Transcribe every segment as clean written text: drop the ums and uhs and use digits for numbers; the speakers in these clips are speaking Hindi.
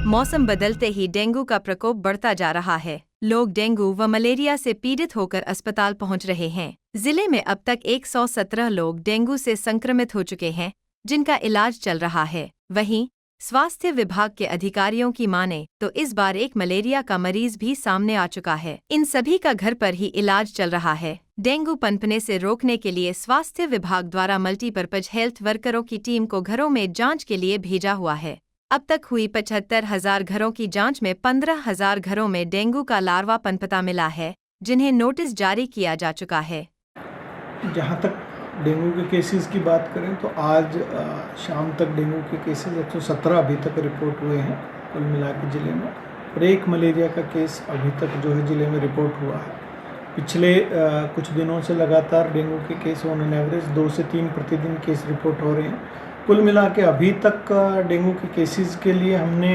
मौसम बदलते ही डेंगू का प्रकोप बढ़ता जा रहा है। लोग डेंगू व मलेरिया से पीड़ित होकर अस्पताल पहुंच रहे हैं। जिले में अब तक 117 लोग डेंगू से संक्रमित हो चुके हैं, जिनका इलाज चल रहा है। वहीं स्वास्थ्य विभाग के अधिकारियों की माने तो इस बार एक मलेरिया का मरीज भी सामने आ चुका है। इन सभी का घर पर ही इलाज चल रहा है। डेंगू पनपने से रोकने के लिए स्वास्थ्य विभाग द्वारा मल्टीपर्पज हेल्थ वर्करों की टीम को घरों में जांच के लिए भेजा हुआ है। अब तक हुई 75,000 घरों की जांच में 15,000 घरों में डेंगू का लार्वा पनपता मिला है, जिन्हें नोटिस जारी किया जा चुका है। जहाँ तक डेंगू के केसेस की बात करें तो आज शाम तक डेंगू के केसेस 117 अभी तक रिपोर्ट हुए हैं कुल मिला के ज़िले में, और एक मलेरिया का केस अभी तक जो है ज़िले में रिपोर्ट हुआ है। पिछले कुछ दिनों से लगातार डेंगू के केस ऑन एन एवरेज 2 से 3 प्रतिदिन केस रिपोर्ट हो रहे हैं। कुल मिला के अभी तक डेंगू के केसेस के लिए हमने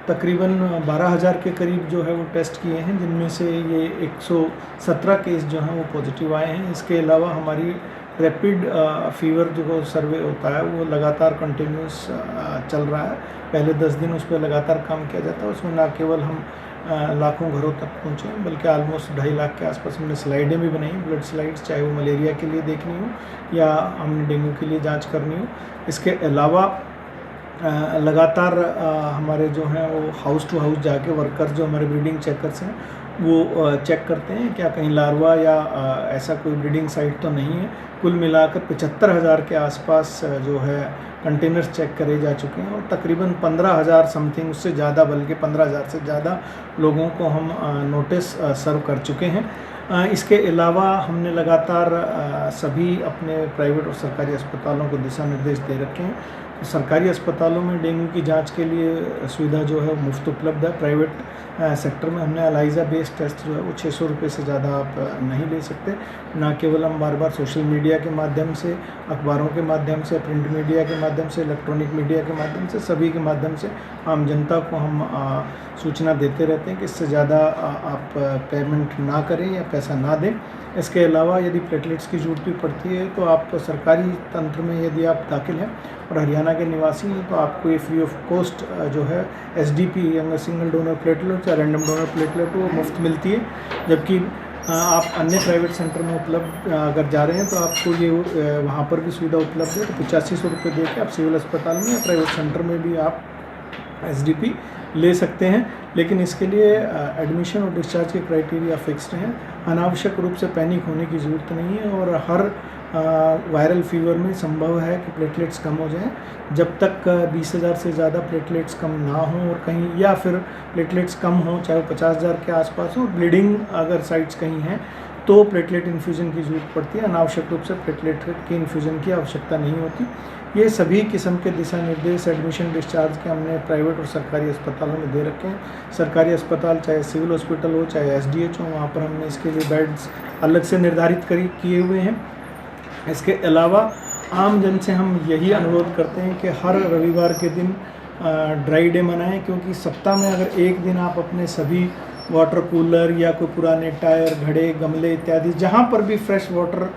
तकरीबन 12,000 के करीब जो है वो टेस्ट किए हैं, जिनमें से ये 117 केस जो हैं वो पॉजिटिव आए हैं। इसके अलावा हमारी रैपिड फीवर जो सर्वे होता है वो लगातार कंटिन्यूस चल रहा है। पहले 10 दिन उस पर लगातार काम किया जाता है। उसमें ना केवल हम लाखों घरों तक पहुँचे हैं, बल्कि ऑलमोस्ट 2.5 लाख के आसपास हमने स्लाइडें भी बनाई, ब्लड स्लाइड्स, चाहे वो मलेरिया के लिए देखनी हो या हमने डेंगू के लिए जांच करनी हो। इसके अलावा लगातार हमारे जो हैं वो हाउस टू हाउस जाके वर्कर जो हमारे ब्रीडिंग चेकर्स हैं वो चेक करते हैं क्या कहीं लार्वा या ऐसा कोई ब्रीडिंग साइट तो नहीं है। कुल मिलाकर 75,000 के आसपास जो है कंटेनर्स चेक करे जा चुके हैं, और तकरीबन 15,000 समथिंग, उससे ज़्यादा, बल्कि 15,000 से ज़्यादा लोगों को हम नोटिस सर्व कर चुके हैं। इसके अलावा हमने लगातार सभी अपने प्राइवेट और सरकारी अस्पतालों को दिशा निर्देश दे रखे हैं। तो सरकारी अस्पतालों में डेंगू की जांच के लिए सुविधा जो है मुफ्त उपलब्ध है। प्राइवेट सेक्टर में हमने एलाइजा बेस्ड टेस्ट जो है वो 600 रुपये से ज़्यादा आप नहीं ले सकते। ना केवल हम बार बार सोशल मीडिया के माध्यम से, अखबारों के माध्यम से, प्रिंट मीडिया के माध्यम से, इलेक्ट्रॉनिक मीडिया के माध्यम से, सभी के माध्यम से आम जनता को हम सूचना देते रहते हैं कि इससे ज़्यादा आप पेमेंट ना करें या पैसा ना दें। इसके अलावा यदि प्लेटलेट्स की ज़रूरत भी पड़ती है तो आप सरकारी तंत्र में यदि आप दाखिल हैं और हरियाणा के निवासी हैं तो आपको ये फ्री ऑफ कॉस्ट जो है SDP या सिंगल डोनर प्लेटलेट या रैंडम डोनर प्लेटलेट वो मुफ्त मिलती है। जबकि आप अन्य प्राइवेट सेंटर में उपलब्ध अगर जा रहे हैं तो आपको ये वहाँ पर भी सुविधा उपलब्ध है। तो 8500 रुपये दे के आप सिविल अस्पताल में या प्राइवेट सेंटर में भी आप SDP ले सकते हैं। लेकिन इसके लिए एडमिशन और डिस्चार्ज के क्राइटेरिया फिक्स्ड हैं। अनावश्यक रूप से पैनिक होने की ज़रूरत नहीं है, और हर वायरल फीवर में संभव है कि प्लेटलेट्स कम हो जाएं। जब तक 20,000 से ज़्यादा प्लेटलेट्स कम ना हों और कहीं, या फिर प्लेटलेट्स कम हों चाहे 50,000 के आसपास हो, ब्लीडिंग अगर साइट्स कहीं हैं तो प्लेटलेट इन्फ्यूज़न की ज़रूरत पड़ती है। अनावश्यक रूप से प्लेटलेट के इन्फ्यूज़न की आवश्यकता नहीं होती। ये सभी किस्म के दिशा निर्देश एडमिशन डिस्चार्ज के हमने प्राइवेट और सरकारी अस्पतालों में दे रखे हैं। सरकारी अस्पताल चाहे सिविल हॉस्पिटल हो चाहे SDH हो, वहाँ पर हमने इसके लिए बेड्स अलग से निर्धारित किए हुए हैं। इसके अलावा आम जन से हम यही अनुरोध करते हैं कि हर रविवार के दिन ड्राई डे मनाएं, क्योंकि सप्ताह में अगर एक दिन आप अपने सभी वाटर कूलर या कोई पुराने टायर, घड़े, गमले इत्यादि जहाँ पर भी फ्रेश वाटर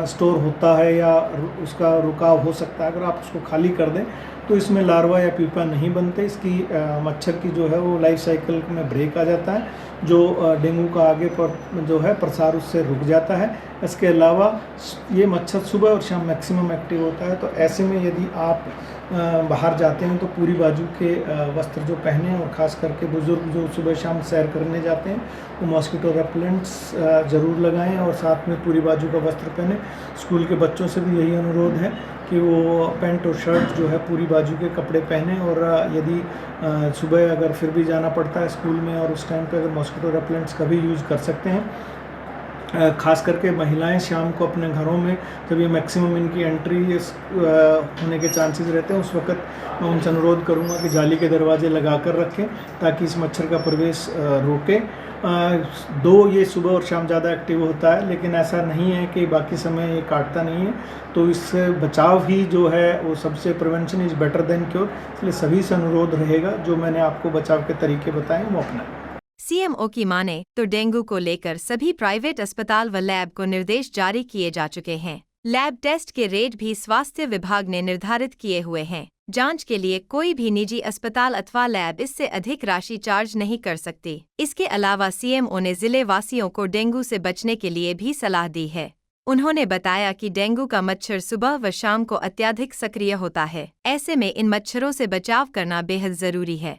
स्टोर होता है या उसका रुकाव हो सकता है, अगर आप उसको खाली कर दें तो इसमें लार्वा या प्यूपा नहीं बनते। इसकी मच्छर की जो है वो लाइफ साइकिल में ब्रेक आ जाता है, जो डेंगू का आगे पर जो है प्रसार उससे रुक जाता है। इसके अलावा ये मच्छर सुबह और शाम मैक्सिमम एक्टिव होता है। तो ऐसे में यदि आप बाहर जाते हैं तो पूरी बाजू के वस्त्र जो पहने हैं, और ख़ास करके बुज़ुर्ग जो सुबह शाम सैर करने जाते हैं वो मॉस्किटो रेपेलेंट्स ज़रूर लगाएं और साथ में पूरी बाजू का वस्त्र पहने। स्कूल के बच्चों से भी यही अनुरोध है कि वो पैंट और शर्ट जो है पूरी बाजू के कपड़े पहने, और यदि सुबह अगर फिर भी जाना पड़ता है स्कूल में और उस टाइम पे अगर मॉस्किटो रेपेलेंट्स का भी यूज़ कर सकते हैं। ख़ास करके महिलाएं शाम को अपने घरों में जब ये मैक्सिमम इनकी एंट्री होने के चांसेस रहते हैं, उस वक्त मैं उनसे अनुरोध करूंगा कि जाली के दरवाजे लगा कर रखें ताकि इस मच्छर का प्रवेश रोके। ये सुबह और शाम ज़्यादा एक्टिव होता है, लेकिन ऐसा नहीं है कि बाकी समय ये काटता नहीं है। तो इससे बचाव ही जो है वो सबसे, prevention is better than cure. इसलिए सभी से अनुरोध रहेगा जो मैंने आपको बचाव के तरीके बताए वो अपनाएं। CMO की माने तो डेंगू को लेकर सभी प्राइवेट अस्पताल व लैब को निर्देश जारी किए जा चुके हैं। लैब टेस्ट के रेट भी स्वास्थ्य विभाग ने निर्धारित किए हुए हैं। जांच के लिए कोई भी निजी अस्पताल अथवा लैब इससे अधिक राशि चार्ज नहीं कर सकती। इसके अलावा सीएमओ ने जिले वासियों को डेंगू से बचने के लिए भी सलाह दी है। उन्होंने बताया कि डेंगू का मच्छर सुबह व शाम को अत्यधिक सक्रिय होता है। ऐसे में इन मच्छरों से बचाव करना बेहद जरूरी है।